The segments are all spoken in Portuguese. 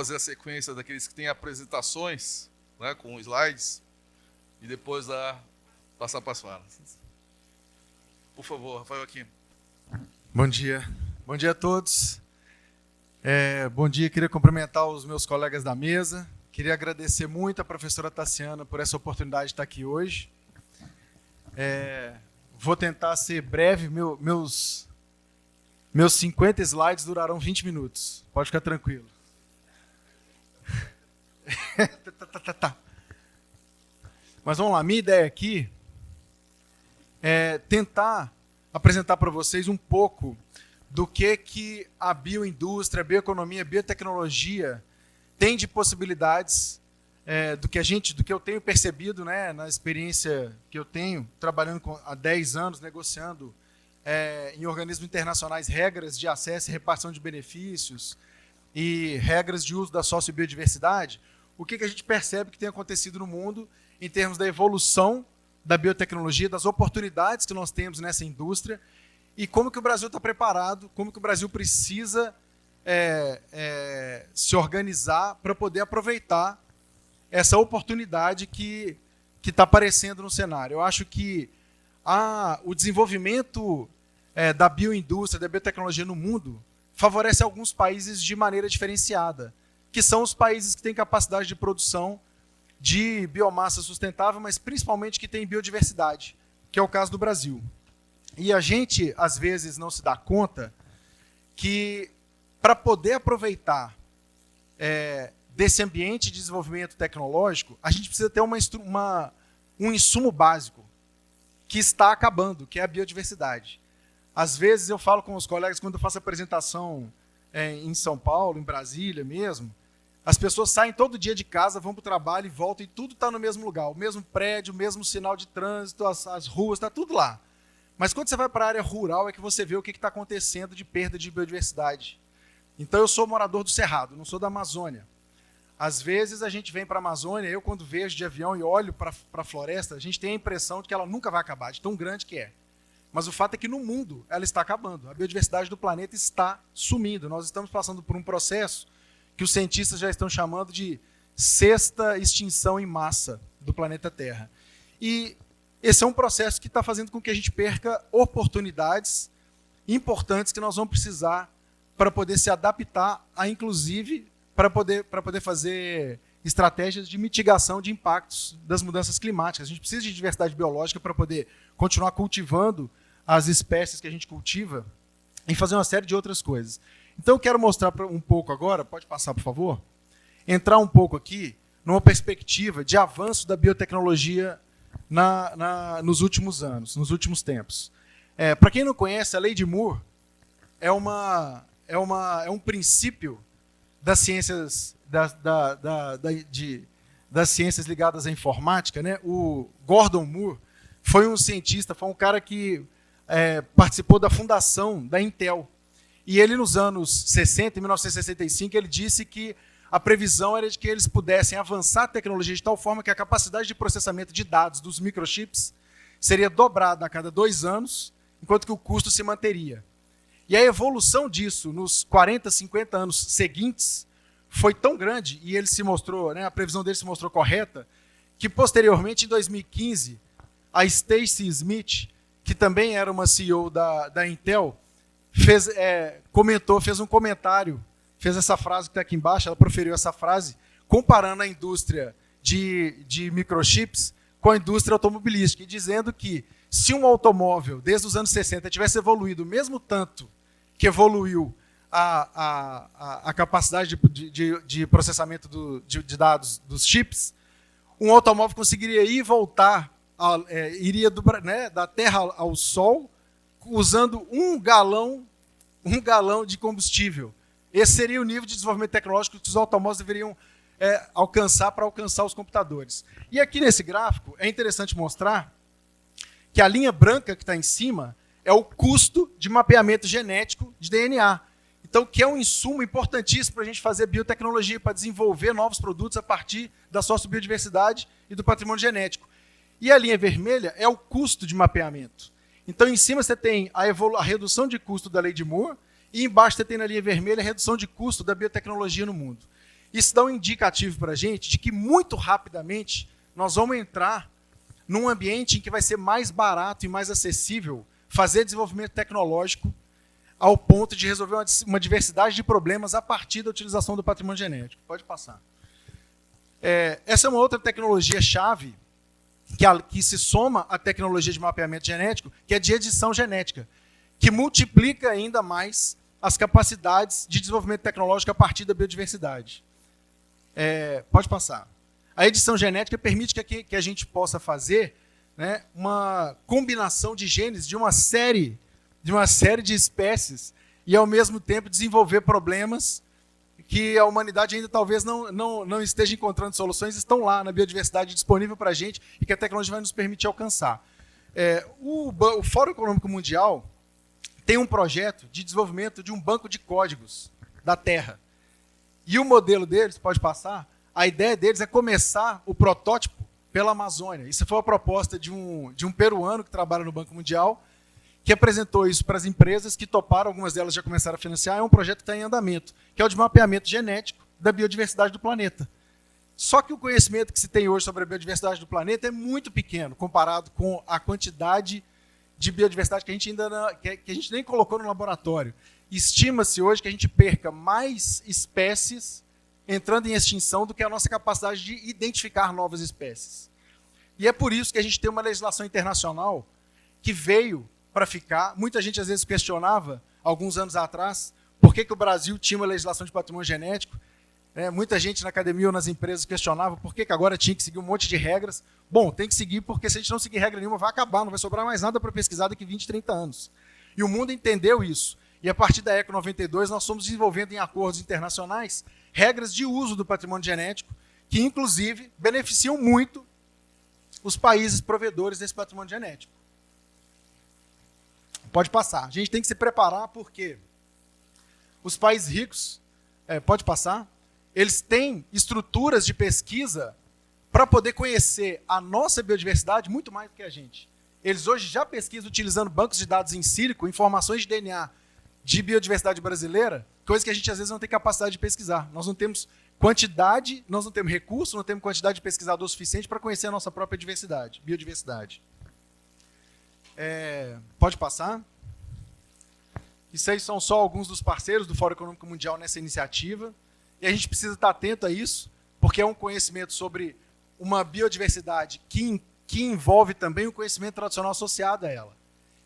fazer a sequência daqueles que têm apresentações, né, com slides, e depois passar para as falas. Por favor, Rafael aqui. Bom dia. Bom dia a todos. Bom dia, queria cumprimentar os meus colegas da mesa. Queria agradecer muito a professora Tassiana por essa oportunidade de estar aqui hoje. Vou tentar ser breve. Meus 50 slides durarão 20 minutos. Pode ficar tranquilo. Mas vamos lá, minha ideia aqui é tentar apresentar para vocês um pouco do que a bioindústria, a bioeconomia, a biotecnologia tem de possibilidades, do que eu tenho percebido, né, na experiência que eu tenho, trabalhando há 10 anos, negociando em organismos internacionais regras de acesso e repartição de benefícios e regras de uso da sociobiodiversidade, o que a gente percebe que tem acontecido no mundo em termos da evolução da biotecnologia, das oportunidades que nós temos nessa indústria e como que o Brasil está preparado, como que o Brasil precisa se organizar para poder aproveitar essa oportunidade que está aparecendo no cenário. Eu acho que o desenvolvimento da bioindústria, da biotecnologia no mundo, favorece alguns países de maneira diferenciada, que são os países que têm capacidade de produção de biomassa sustentável, mas principalmente que têm biodiversidade, que é o caso do Brasil. E a gente, às vezes, não se dá conta que, para poder aproveitar desse ambiente de desenvolvimento tecnológico, a gente precisa ter um insumo básico que está acabando, que é a biodiversidade. Às vezes eu falo com os colegas, quando eu faço apresentação em São Paulo, em Brasília mesmo, as pessoas saem todo dia de casa, vão para o trabalho e voltam, e tudo está no mesmo lugar, o mesmo prédio, o mesmo sinal de trânsito, as ruas, está tudo lá. Mas quando você vai para a área rural é que você vê o que está acontecendo de perda de biodiversidade. Então eu sou morador do Cerrado, não sou da Amazônia. Às vezes a gente vem para a Amazônia, eu quando vejo de avião e olho para a floresta, a gente tem a impressão de que ela nunca vai acabar, de tão grande que é. Mas o fato é que no mundo ela está acabando, a biodiversidade do planeta está sumindo. Nós estamos passando por um processo que os cientistas já estão chamando de sexta extinção em massa do planeta Terra. E esse é um processo que está fazendo com que a gente perca oportunidades importantes que nós vamos precisar para poder se adaptar inclusive, para poder fazer estratégias de mitigação de impactos das mudanças climáticas. A gente precisa de diversidade biológica para poder continuar cultivando as espécies que a gente cultiva e fazer uma série de outras coisas. Então eu quero mostrar um pouco agora, pode passar por favor, entrar um pouco aqui numa perspectiva de avanço da biotecnologia nos últimos anos, nos últimos tempos. Para quem não conhece, a Lei de Moore é um princípio das ciências, das ciências ligadas à informática, né? O Gordon Moore foi um cientista, foi um cara que participou da fundação da Intel. E ele, nos anos 60, em 1965, ele disse que a previsão era de que eles pudessem avançar a tecnologia de tal forma que a capacidade de processamento de dados dos microchips seria dobrada a cada 2 anos, enquanto que o custo se manteria. E a evolução disso nos 40, 50 anos seguintes foi tão grande, e ele se mostrou, né, a previsão dele se mostrou correta, que posteriormente, em 2015, a Stacy Smith, que também era uma CEO da Intel, fez um comentário, fez essa frase que está aqui embaixo, ela proferiu essa frase, comparando a indústria de microchips com a indústria automobilística, e dizendo que se um automóvel, desde os anos 60, tivesse evoluído o mesmo tanto que evoluiu a capacidade de processamento de dados dos chips, um automóvel conseguiria ir e voltar, iria da Terra ao Sol, usando um galão de combustível. Esse seria o nível de desenvolvimento tecnológico que os automóveis deveriam alcançar para alcançar os computadores. E aqui nesse gráfico é interessante mostrar que a linha branca que está em cima é o custo de mapeamento genético de DNA. Então, que é um insumo importantíssimo para a gente fazer biotecnologia, para desenvolver novos produtos a partir da sociobiodiversidade e do patrimônio genético. E a linha vermelha é o custo de mapeamento. Então, em cima você tem a redução de custo da Lei de Moore e embaixo você tem na linha vermelha a redução de custo da biotecnologia no mundo. Isso dá um indicativo para a gente de que muito rapidamente nós vamos entrar num ambiente em que vai ser mais barato e mais acessível fazer desenvolvimento tecnológico ao ponto de resolver uma diversidade de problemas a partir da utilização do patrimônio genético. Pode passar. Essa é uma outra tecnologia-chave que se soma à tecnologia de mapeamento genético, que é de edição genética, que multiplica ainda mais as capacidades de desenvolvimento tecnológico a partir da biodiversidade. Pode passar. A edição genética permite que a gente possa fazer, né, uma combinação de genes de uma série de espécies e, ao mesmo tempo, desenvolver problemas que a humanidade ainda talvez não esteja encontrando soluções, estão lá na biodiversidade disponível para a gente e que a tecnologia vai nos permitir alcançar. O Fórum Econômico Mundial tem um projeto de desenvolvimento de um banco de códigos da Terra. E o modelo deles, pode passar, a ideia deles é começar o protótipo pela Amazônia. Isso foi a proposta de um peruano que trabalha no Banco Mundial, que apresentou isso para as empresas que toparam, algumas delas já começaram a financiar. É um projeto que está em andamento, que é o de mapeamento genético da biodiversidade do planeta. Só que o conhecimento que se tem hoje sobre a biodiversidade do planeta é muito pequeno, comparado com a quantidade de biodiversidade que a gente que a gente nem colocou no laboratório. Estima-se hoje que a gente perca mais espécies entrando em extinção do que a nossa capacidade de identificar novas espécies. E é por isso que a gente tem uma legislação internacional que veio para ficar. Muita gente às vezes questionava, alguns anos atrás, por que o Brasil tinha uma legislação de patrimônio genético. Muita gente na academia ou nas empresas questionava por que agora tinha que seguir um monte de regras. Bom, tem que seguir porque se a gente não seguir regra nenhuma vai acabar, não vai sobrar mais nada para pesquisar daqui 20, 30 anos. E o mundo entendeu isso. E a partir da ECO 92 nós fomos desenvolvendo em acordos internacionais regras de uso do patrimônio genético que, inclusive, beneficiam muito os países provedores desse patrimônio genético. Pode passar. A gente tem que se preparar porque os países ricos, pode passar, eles têm estruturas de pesquisa para poder conhecer a nossa biodiversidade muito mais do que a gente. Eles hoje já pesquisam utilizando bancos de dados em sílico, informações de DNA de biodiversidade brasileira, coisa que a gente às vezes não tem capacidade de pesquisar. Nós não temos quantidade, nós não temos recurso, não temos quantidade de pesquisador suficiente para conhecer a nossa própria biodiversidade. Pode passar. Isso aí são só alguns dos parceiros do Fórum Econômico Mundial nessa iniciativa. E a gente precisa estar atento a isso, porque é um conhecimento sobre uma biodiversidade que envolve também o conhecimento tradicional associado a ela.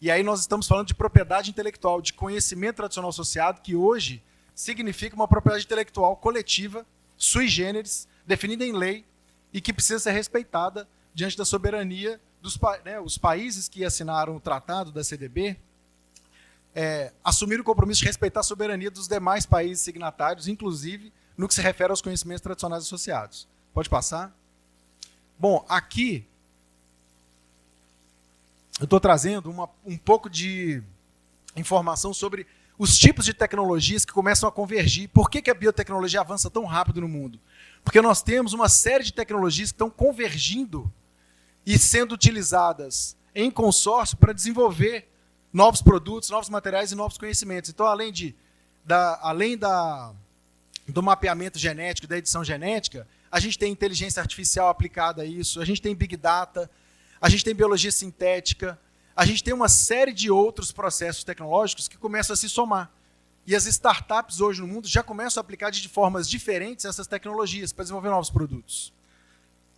E aí nós estamos falando de propriedade intelectual, de conhecimento tradicional associado, que hoje significa uma propriedade intelectual coletiva, sui generis, definida em lei, e que precisa ser respeitada diante da soberania os países que assinaram o tratado da CDB, assumiram o compromisso de respeitar a soberania dos demais países signatários, inclusive no que se refere aos conhecimentos tradicionais associados. Pode passar? Bom, aqui eu estou trazendo um pouco de informação sobre os tipos de tecnologias que começam a convergir. Por que a biotecnologia avança tão rápido no mundo? Porque nós temos uma série de tecnologias que estão convergindo e sendo utilizadas em consórcio para desenvolver novos produtos, novos materiais e novos conhecimentos. Então, além do mapeamento genético, da edição genética, a gente tem inteligência artificial aplicada a isso, a gente tem Big Data, a gente tem biologia sintética, a gente tem uma série de outros processos tecnológicos que começam a se somar. E as startups hoje no mundo já começam a aplicar de formas diferentes essas tecnologias para desenvolver novos produtos.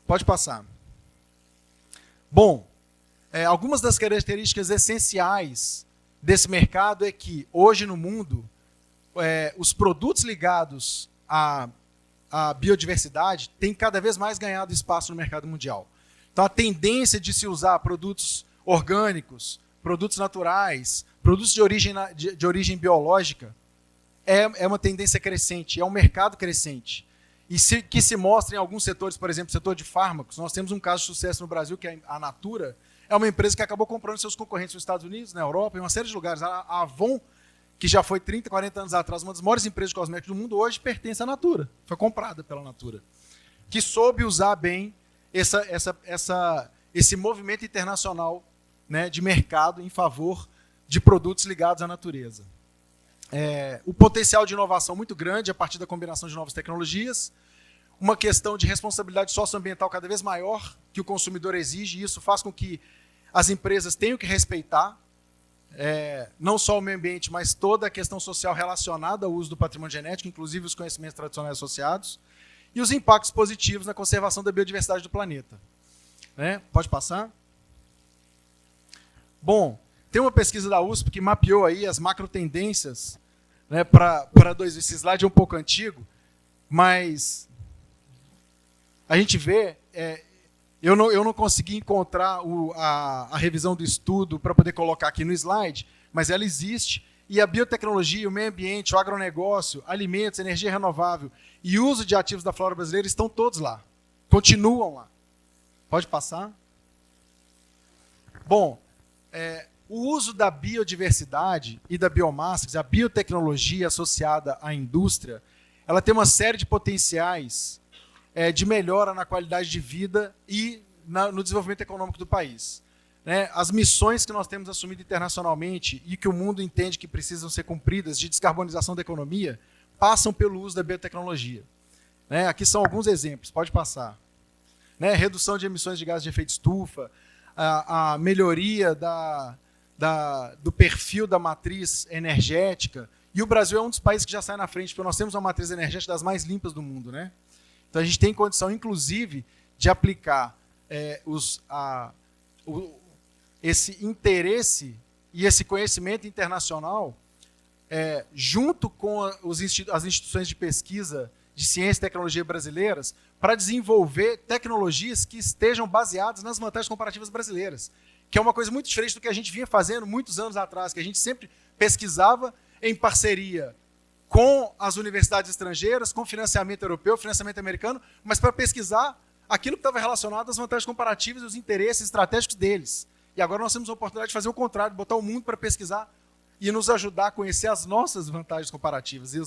Pode passar. Bom, algumas das características essenciais desse mercado é que, hoje no mundo, os produtos ligados à biodiversidade têm cada vez mais ganhado espaço no mercado mundial. Então, a tendência de se usar produtos orgânicos, produtos naturais, produtos de origem biológica, é uma tendência crescente, é um mercado crescente. E que se mostra em alguns setores, por exemplo, o setor de fármacos. Nós temos um caso de sucesso no Brasil, que é a Natura, é uma empresa que acabou comprando seus concorrentes nos Estados Unidos, na Europa, em uma série de lugares. A Avon, que já foi 30, 40 anos atrás uma das maiores empresas de cosméticos do mundo, hoje pertence à Natura. Foi comprada pela Natura. Que soube usar bem esse movimento internacional, né, de mercado em favor de produtos ligados à natureza. O potencial de inovação muito grande a partir da combinação de novas tecnologias, uma questão de responsabilidade socioambiental cada vez maior que o consumidor exige, e isso faz com que as empresas tenham que respeitar não só o meio ambiente, mas toda a questão social relacionada ao uso do patrimônio genético, inclusive os conhecimentos tradicionais associados, e os impactos positivos na conservação da biodiversidade do planeta. Pode passar? Bom, tem uma pesquisa da USP que mapeou aí as macrotendências, para esse slide é um pouco antigo, mas a gente vê, eu não consegui encontrar a revisão do estudo para poder colocar aqui no slide, mas ela existe, e a biotecnologia, o meio ambiente, o agronegócio, alimentos, energia renovável e uso de ativos da flora brasileira estão todos lá, continuam lá. Pode passar? Bom, o uso da biodiversidade e da biomassa, a biotecnologia associada à indústria, ela tem uma série de potenciais de melhora na qualidade de vida e no desenvolvimento econômico do país. As missões que nós temos assumido internacionalmente e que o mundo entende que precisam ser cumpridas de descarbonização da economia passam pelo uso da biotecnologia. Aqui são alguns exemplos, pode passar. Redução de emissões de gases de efeito estufa, a melhoria do perfil da matriz energética, e o Brasil é um dos países que já sai na frente, porque nós temos uma matriz energética das mais limpas do mundo. Então a gente tem condição, inclusive, de aplicar esse interesse e esse conhecimento internacional junto com as instituições de pesquisa de ciência e tecnologia brasileiras para desenvolver tecnologias que estejam baseadas nas vantagens comparativas brasileiras, que é uma coisa muito diferente do que a gente vinha fazendo muitos anos atrás, que a gente sempre pesquisava em parceria com as universidades estrangeiras, com financiamento europeu, financiamento americano, mas para pesquisar aquilo que estava relacionado às vantagens comparativas e os interesses estratégicos deles. E agora nós temos a oportunidade de fazer o contrário, botar o mundo para pesquisar e nos ajudar a conhecer as nossas vantagens comparativas e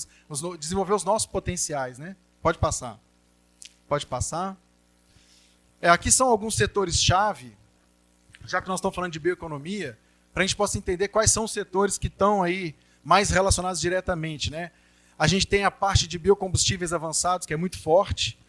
desenvolver os nossos potenciais. Pode passar. Pode passar. Aqui são alguns setores-chave, já que nós estamos falando de bioeconomia, para a gente possa entender quais são os setores que estão aí mais relacionados diretamente. A gente tem a parte de biocombustíveis avançados, que é muito forte.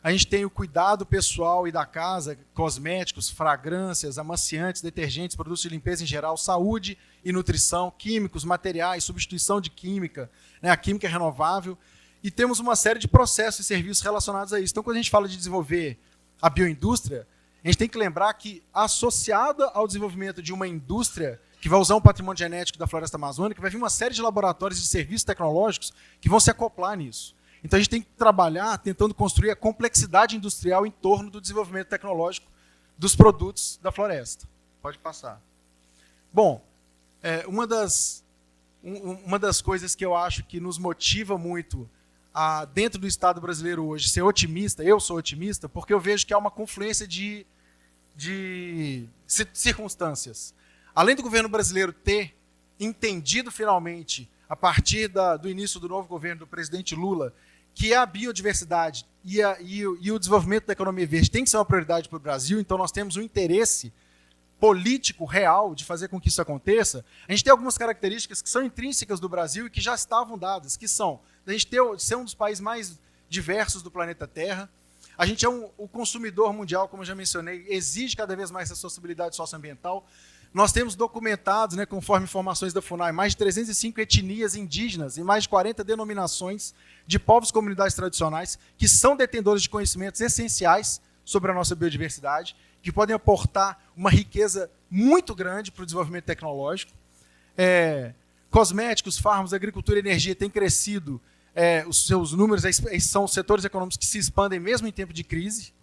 A gente tem o cuidado pessoal e da casa, cosméticos, fragrâncias, amaciantes, detergentes, produtos de limpeza em geral, saúde e nutrição, químicos, materiais, substituição de química, a química renovável. E temos uma série de processos e serviços relacionados a isso. Então, quando a gente fala de desenvolver a bioindústria, a gente tem que lembrar que, associada ao desenvolvimento de uma indústria que vai usar um patrimônio genético da floresta amazônica, vai vir uma série de laboratórios de serviços tecnológicos que vão se acoplar nisso. Então, a gente tem que trabalhar tentando construir a complexidade industrial em torno do desenvolvimento tecnológico dos produtos da floresta. Pode passar. Bom, uma das coisas que eu acho que nos motiva muito dentro do Estado brasileiro hoje ser otimista, eu sou otimista, porque eu vejo que há uma confluência de circunstâncias. Além do governo brasileiro ter entendido finalmente, a partir do início do novo governo do presidente Lula, que a biodiversidade e o desenvolvimento da economia verde tem que ser uma prioridade para o Brasil, então nós temos um interesse político real de fazer com que isso aconteça. A gente tem algumas características que são intrínsecas do Brasil e que já estavam dadas, que são a gente ser um dos países mais diversos do planeta Terra. A gente é o consumidor mundial, como eu já mencionei, exige cada vez mais responsabilidade socioambiental. Nós temos documentados, conforme informações da FUNAI, mais de 305 etnias indígenas e mais de 40 denominações de povos e comunidades tradicionais que são detentores de conhecimentos essenciais sobre a nossa biodiversidade, que podem aportar uma riqueza muito grande para o desenvolvimento tecnológico. Cosméticos, fármacos, agricultura e energia têm crescido, os seus números são setores econômicos que se expandem mesmo em tempo de crise.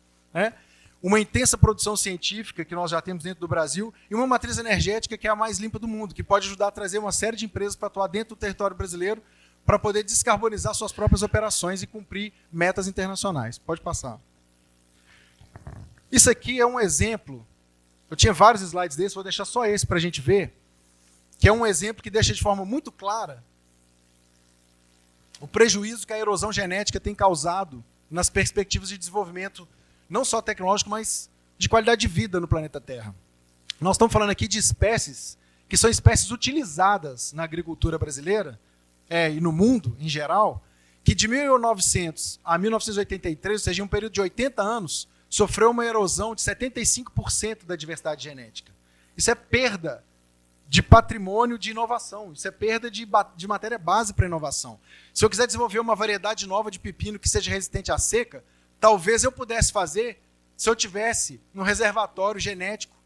Uma intensa produção científica que nós já temos dentro do Brasil e uma matriz energética que é a mais limpa do mundo, que pode ajudar a trazer uma série de empresas para atuar dentro do território brasileiro para poder descarbonizar suas próprias operações e cumprir metas internacionais. Pode passar. Isso aqui é um exemplo, eu tinha vários slides desses, vou deixar só esse para a gente ver, que é um exemplo que deixa de forma muito clara o prejuízo que a erosão genética tem causado nas perspectivas de desenvolvimento não só tecnológico, mas de qualidade de vida no planeta Terra. Nós estamos falando aqui de espécies que são espécies utilizadas na agricultura brasileira e no mundo em geral, que de 1900 a 1983, ou seja, em um período de 80 anos, sofreu uma erosão de 75% da diversidade genética. Isso é perda de patrimônio de inovação, isso é perda de matéria base para inovação. Se eu quiser desenvolver uma variedade nova de pepino que seja resistente à seca, talvez eu pudesse fazer se eu tivesse um reservatório genético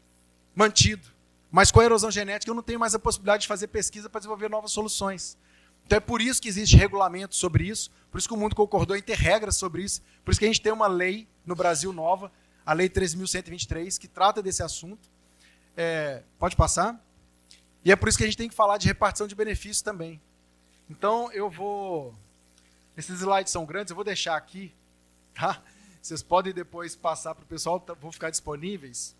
mantido. Mas com a erosão genética eu não tenho mais a possibilidade de fazer pesquisa para desenvolver novas soluções. Então é por isso que existe regulamento sobre isso, por isso que o mundo concordou em ter regras sobre isso, por isso que a gente tem uma lei no Brasil nova, a Lei 13.123, que trata desse assunto. Pode passar? E é por isso que a gente tem que falar de repartição de benefícios também. Então eu vou... Esses slides são grandes, eu vou deixar aqui, tá? Vocês podem depois passar para o pessoal, vão ficar disponíveis.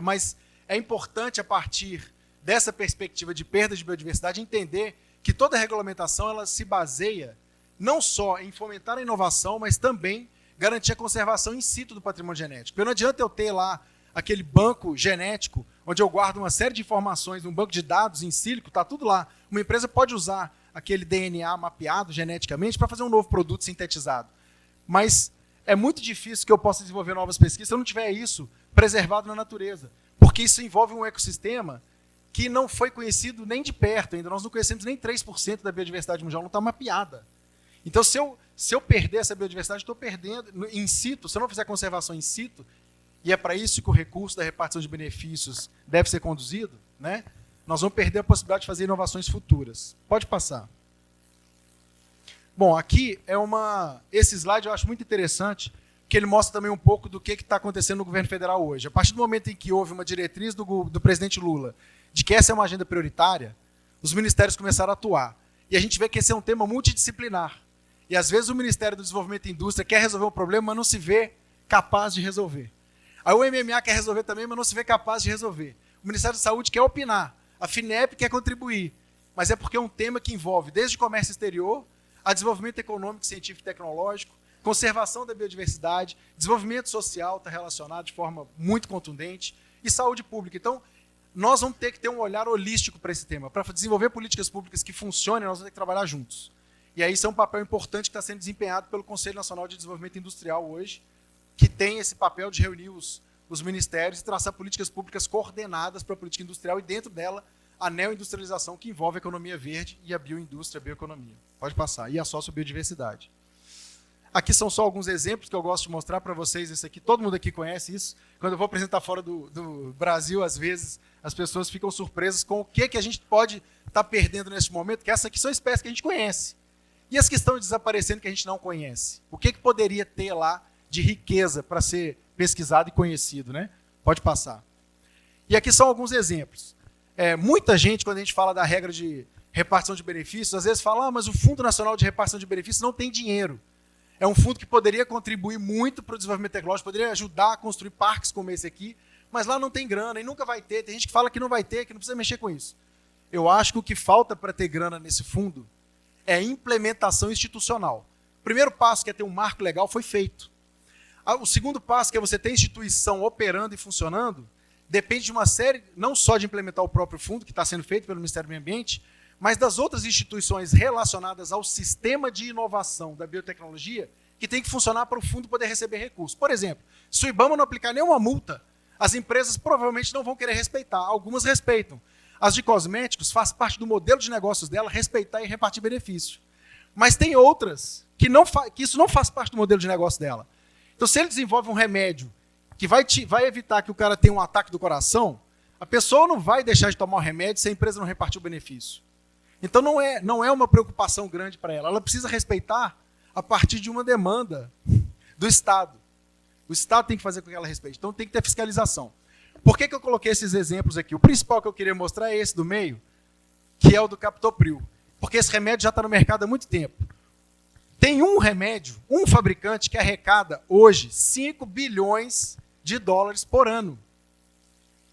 Mas é importante, a partir dessa perspectiva de perda de biodiversidade, entender que toda regulamentação ela se baseia não só em fomentar a inovação, mas também garantir a conservação in situ do patrimônio genético. Porque não adianta eu ter lá aquele banco genético, onde eu guardo uma série de informações, um banco de dados em sílico, está tudo lá. Uma empresa pode usar aquele DNA mapeado geneticamente para fazer um novo produto sintetizado. Mas é muito difícil que eu possa desenvolver novas pesquisas se eu não tiver isso preservado na natureza. Porque isso envolve um ecossistema que não foi conhecido nem de perto ainda. Nós não conhecemos nem 3% da biodiversidade mundial, não está mapeada. Então, se eu perder essa biodiversidade, estou perdendo in situ. Se eu não fizer conservação in situ, e é para isso que o recurso da repartição de benefícios deve ser conduzido, né? Nós vamos perder a possibilidade de fazer inovações futuras. Pode passar. Bom, aqui esse slide eu acho muito interessante, que ele mostra também um pouco do que está acontecendo no governo federal hoje. A partir do momento em que houve uma diretriz do presidente Lula de que essa é uma agenda prioritária, os ministérios começaram a atuar. E a gente vê que esse é um tema multidisciplinar. E às vezes o Ministério do Desenvolvimento e Indústria quer resolver um problema, mas não se vê capaz de resolver. Aí o MMA quer resolver também, mas não se vê capaz de resolver. O Ministério da Saúde quer opinar. A FINEP quer contribuir. Mas é porque é um tema que envolve desde comércio exterior a desenvolvimento econômico, científico e tecnológico, conservação da biodiversidade, desenvolvimento social está relacionado de forma muito contundente e saúde pública. Então, nós vamos ter que ter um olhar holístico para esse tema. Para desenvolver políticas públicas que funcionem, nós vamos ter que trabalhar juntos. E aí isso é um papel importante que está sendo desempenhado pelo Conselho Nacional de Desenvolvimento Industrial hoje, que tem esse papel de reunir os ministérios e traçar políticas públicas coordenadas para a política industrial e dentro dela a neoindustrialização que envolve a economia verde e a bioindústria, a bioeconomia. Pode passar. E a sociobiodiversidade. Aqui são só alguns exemplos que eu gosto de mostrar para vocês. Esse aqui, todo mundo aqui conhece isso. Quando eu vou apresentar fora do Brasil, às vezes as pessoas ficam surpresas com o que a gente pode estar perdendo neste momento, que essas aqui são espécies que a gente conhece. E as que estão desaparecendo que a gente não conhece? O que poderia ter lá de riqueza para ser pesquisado e conhecido, né? Pode passar. E aqui são alguns exemplos. Muita gente, quando a gente fala da regra de repartição de benefícios, às vezes fala, mas o Fundo Nacional de Repartição de Benefícios não tem dinheiro. É um fundo que poderia contribuir muito para o desenvolvimento tecnológico, poderia ajudar a construir parques como esse aqui, mas lá não tem grana e nunca vai ter. Tem gente que fala que não vai ter, que não precisa mexer com isso. Eu acho que o que falta para ter grana nesse fundo é implementação institucional. O primeiro passo, que é ter um marco legal, foi feito. O segundo passo, que é você ter instituição operando e funcionando, depende de uma série, não só de implementar o próprio fundo, que está sendo feito pelo Ministério do Meio Ambiente, mas das outras instituições relacionadas ao sistema de inovação da biotecnologia, que tem que funcionar para o fundo poder receber recursos. Por exemplo, se o IBAMA não aplicar nenhuma multa, as empresas provavelmente não vão querer respeitar. Algumas respeitam. As de cosméticos faz parte do modelo de negócios dela respeitar e repartir benefício. Mas tem outras que isso não faz parte do modelo de negócio dela. Então, se ele desenvolve um remédio que vai evitar que o cara tenha um ataque do coração, a pessoa não vai deixar de tomar o remédio se a empresa não repartir o benefício. Então, não é uma preocupação grande para ela. Ela precisa respeitar a partir de uma demanda do Estado. O Estado tem que fazer com que ela respeite. Então, tem que ter fiscalização. Por que eu coloquei esses exemplos aqui? O principal que eu queria mostrar é esse do meio, que é o do captopril. Porque esse remédio já está no mercado há muito tempo. Tem um remédio, um fabricante que arrecada hoje 5 bilhões de dólares por ano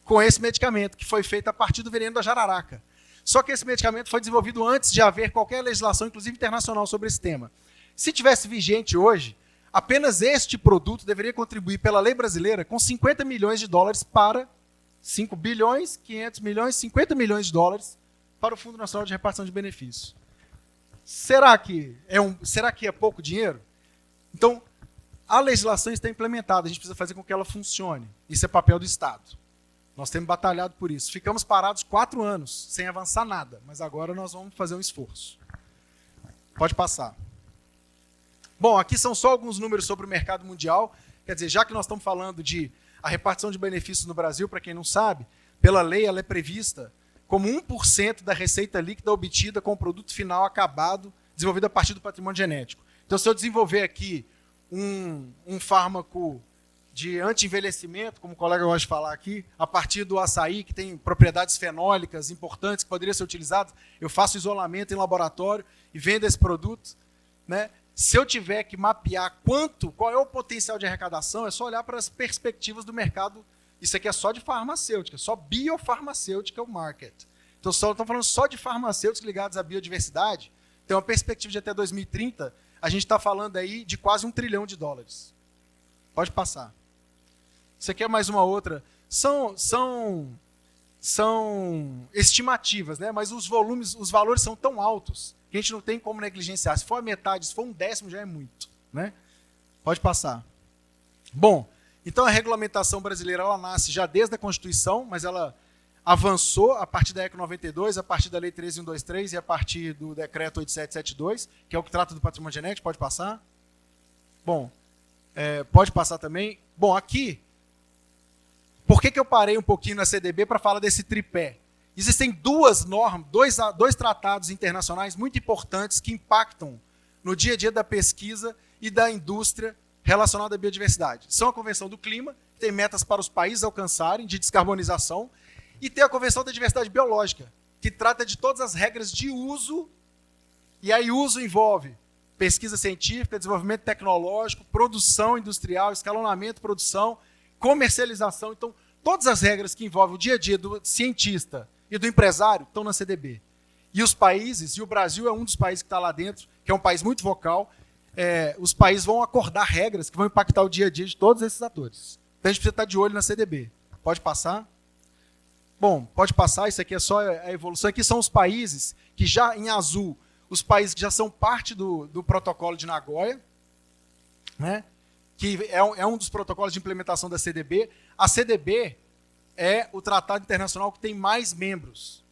com esse medicamento, que foi feito a partir do veneno da jararaca. Só que esse medicamento foi desenvolvido antes de haver qualquer legislação, inclusive internacional, sobre esse tema. Se tivesse vigente hoje, apenas este produto deveria contribuir pela lei brasileira com 50 milhões de dólares para 5 bilhões, 500 milhões, 50 milhões de dólares para o Fundo Nacional de Repartição de Benefícios. será que é pouco dinheiro? Então, a legislação está implementada, a gente precisa fazer com que ela funcione. Isso é papel do Estado. Nós temos batalhado por isso. Ficamos parados 4 anos, sem avançar nada, mas agora nós vamos fazer um esforço. Pode passar. Bom, aqui são só alguns números sobre o mercado mundial. Quer dizer, já que nós estamos falando de a repartição de benefícios no Brasil, para quem não sabe, pela lei ela é prevista como 1% da receita líquida obtida com o produto final acabado, desenvolvido a partir do patrimônio genético. Então, se eu desenvolver aqui um fármaco de anti-envelhecimento, como o colega gosta de falar aqui, a partir do açaí, que tem propriedades fenólicas importantes que poderiam ser utilizadas, eu faço isolamento em laboratório e vendo esse produto, né? Se eu tiver que mapear qual é o potencial de arrecadação, é só olhar para as perspectivas do mercado. Isso aqui é só de farmacêutica, só biofarmacêutica é o market. Então, estamos falando só de farmacêuticos ligados à biodiversidade. Tem uma perspectiva de até 2030, a gente está falando aí de quase $1 trilhão. Pode passar. Isso aqui é mais uma outra. São estimativas, né? Mas os valores são tão altos que a gente não tem como negligenciar. Se for a metade, se for 1/10, já é muito, né? Pode passar. Bom, então a regulamentação brasileira ela nasce já desde a Constituição, mas ela avançou a partir da ECO 92, a partir da Lei 13123 e a partir do Decreto 8772, que é o que trata do patrimônio genético. Pode passar. Bom, pode passar também. Bom, aqui, por que eu parei um pouquinho na CDB para falar desse tripé? Existem duas normas, dois tratados internacionais muito importantes que impactam no dia a dia da pesquisa e da indústria relacionada à biodiversidade. São a Convenção do Clima, que tem metas para os países alcançarem de descarbonização, e tem a Convenção da Diversidade Biológica, que trata de todas as regras de uso, e aí uso envolve pesquisa científica, desenvolvimento tecnológico, produção industrial, escalonamento, produção, comercialização. Então, todas as regras que envolvem o dia a dia do cientista e do empresário estão na CDB. E os países, e o Brasil é um dos países que está lá dentro, que é um país muito vocal, os países vão acordar regras que vão impactar o dia a dia de todos esses atores. Então a gente precisa estar de olho na CDB. Pode passar? Bom, pode passar, isso aqui é só a evolução. Aqui são os países que já, em azul, os países que já são parte do protocolo de Nagoya, né? Que é um dos protocolos de implementação da CDB. A CDB é o tratado internacional que tem mais membros.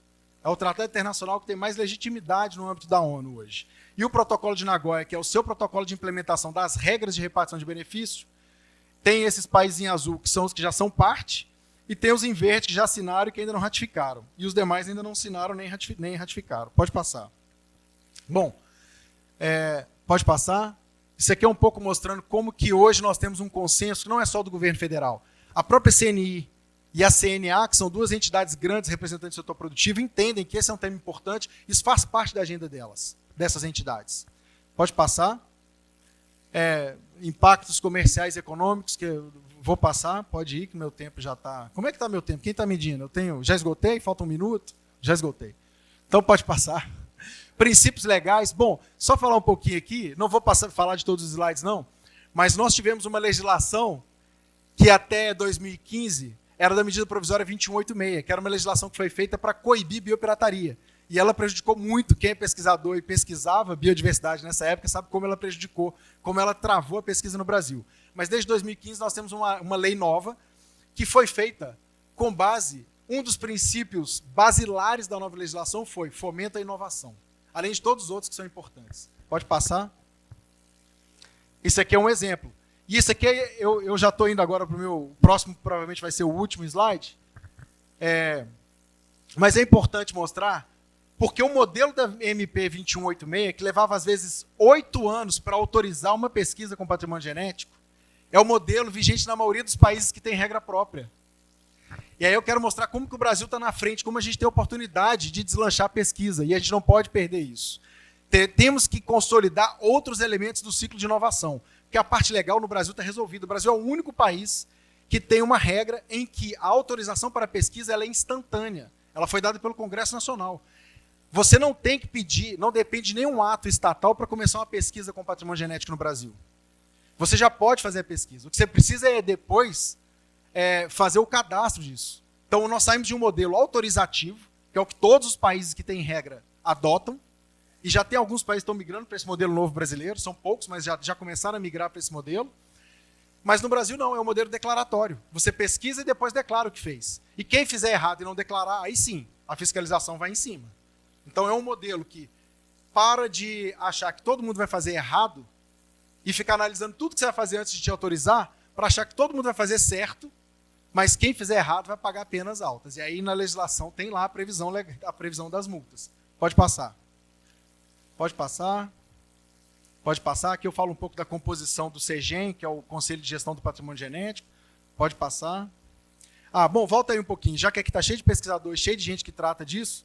É o tratado internacional que tem mais legitimidade no âmbito da ONU hoje. E o protocolo de Nagoya, que é o seu protocolo de implementação das regras de repartição de benefício, tem esses países em azul, que são os que já são parte, e tem os em verde, que já assinaram e que ainda não ratificaram. E os demais ainda não assinaram nem ratificaram. Pode passar. Bom, pode passar. Isso aqui é um pouco mostrando como que hoje nós temos um consenso, que não é só do governo federal. A própria CNI e a CNA, que são duas entidades grandes representantes do setor produtivo, entendem que esse é um tema importante, isso faz parte da agenda dessas entidades. Pode passar. Impactos comerciais e econômicos, que eu vou passar, pode ir, que meu tempo já está... Como é que está meu tempo? Quem está medindo? Já esgotei? Falta 1 minuto? Já esgotei. Então pode passar. Princípios legais. Bom, só falar um pouquinho aqui, não vou falar de todos os slides não, mas nós tivemos uma legislação que até 2015 era da medida provisória 2186, que era uma legislação que foi feita para coibir biopirataria. E ela prejudicou muito quem é pesquisador e pesquisava biodiversidade nessa época, sabe como ela prejudicou, como ela travou a pesquisa no Brasil. Mas desde 2015 nós temos uma lei nova que foi feita com base, um dos princípios basilares da nova legislação foi fomenta a inovação, além de todos os outros que são importantes. Pode passar? Isso aqui é um exemplo. E isso aqui, eu já estou indo agora para o meu próximo, provavelmente vai ser o último slide. Mas é importante mostrar, porque o modelo da MP 2186, que levava às vezes 8 anos para autorizar uma pesquisa com patrimônio genético, é o modelo vigente na maioria dos países que tem regra própria. E aí eu quero mostrar como que o Brasil está na frente, como a gente tem a oportunidade de deslanchar a pesquisa, e a gente não pode perder isso. Temos que consolidar outros elementos do ciclo de inovação, porque a parte legal no Brasil está resolvida. O Brasil é o único país que tem uma regra em que a autorização para a pesquisa ela é instantânea. Ela foi dada pelo Congresso Nacional. Você não tem que pedir, não depende de nenhum ato estatal para começar uma pesquisa com patrimônio genético no Brasil. Você já pode fazer a pesquisa. O que você precisa é depois fazer o cadastro disso. Então, nós saímos de um modelo autorizativo, que é o que todos os países que têm regra adotam, e já tem alguns países que estão migrando para esse modelo novo brasileiro, são poucos, mas já começaram a migrar para esse modelo. Mas no Brasil não, é um modelo declaratório. Você pesquisa e depois declara o que fez. E quem fizer errado e não declarar, aí sim, a fiscalização vai em cima. Então é um modelo que para de achar que todo mundo vai fazer errado e ficar analisando tudo que você vai fazer antes de te autorizar, para achar que todo mundo vai fazer certo, mas quem fizer errado vai pagar penas altas. E aí na legislação tem lá a previsão das multas. Pode passar. Pode passar. Pode passar. Aqui eu falo um pouco da composição do CEGEM, que é o Conselho de Gestão do Patrimônio Genético. Pode passar. Bom, volta aí um pouquinho. Já que aqui está cheio de pesquisadores, cheio de gente que trata disso,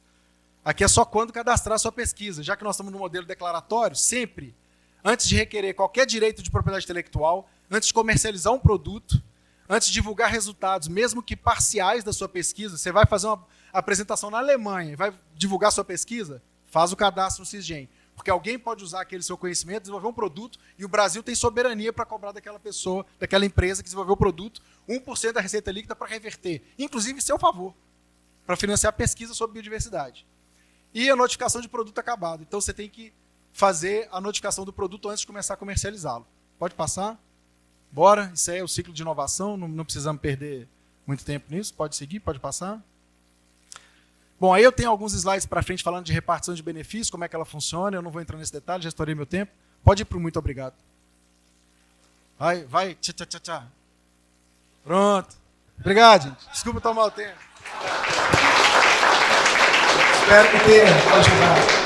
aqui é só quando cadastrar a sua pesquisa. Já que nós estamos no modelo declaratório, sempre, antes de requerer qualquer direito de propriedade intelectual, antes de comercializar um produto, antes de divulgar resultados, mesmo que parciais da sua pesquisa, você vai fazer uma apresentação na Alemanha e vai divulgar sua pesquisa, faz o cadastro no CISGEM. Porque alguém pode usar aquele seu conhecimento, desenvolver um produto, e o Brasil tem soberania para cobrar daquela pessoa, daquela empresa que desenvolveu o produto, 1% da receita líquida para reverter, inclusive em seu favor, para financiar pesquisa sobre biodiversidade. E a notificação de produto acabado. Então você tem que fazer a notificação do produto antes de começar a comercializá-lo. Pode passar? Bora, isso aí é o ciclo de inovação, não precisamos perder muito tempo nisso. Pode seguir, pode passar. Bom, aí eu tenho alguns slides para frente falando de repartição de benefícios, como é que ela funciona, eu não vou entrar nesse detalhe, já estourei meu tempo. Pode ir para o muito obrigado. Vai, tchá, tchá, tchá, tchá. Pronto. Obrigado, gente. Desculpa tomar o tempo. Espero que tenha ajudado.